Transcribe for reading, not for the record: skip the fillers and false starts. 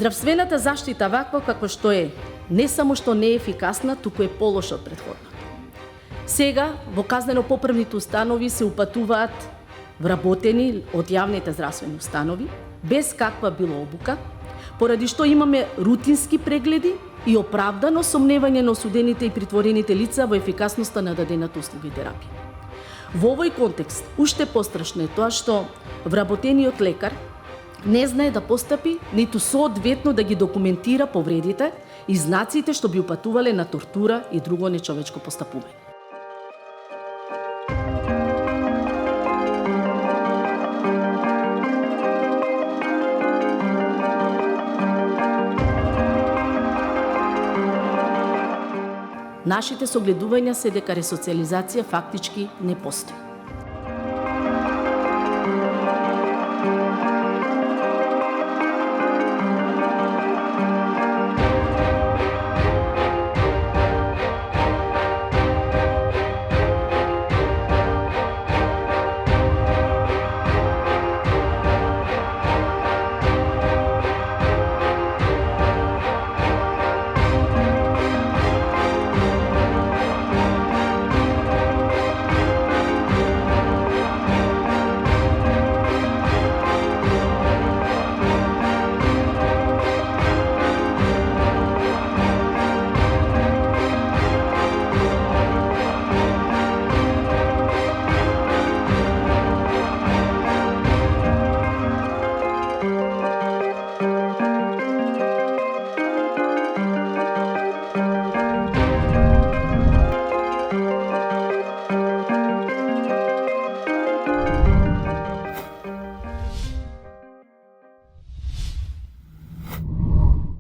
Здравствената заштита ваква како што е, не само што не е ефикасна, туку е полоша од претходната. Сега во казнено-поправните установи се упатуваат вработени од јавните здравствени установи, без каква било обука, поради што имаме рутински прегледи и оправдано сомневање на осудените и притворените лица во ефикасноста на дадената услуга и терапија. Во овој контекст, уште пострашно е тоа што вработениот лекар не знае да постапи, ниту соодветно да ги документира повредите и знаците што би упатувале на тортура и друго нечовечко постапување. Нашите согледувања се дека ресоциализација фактички не постои.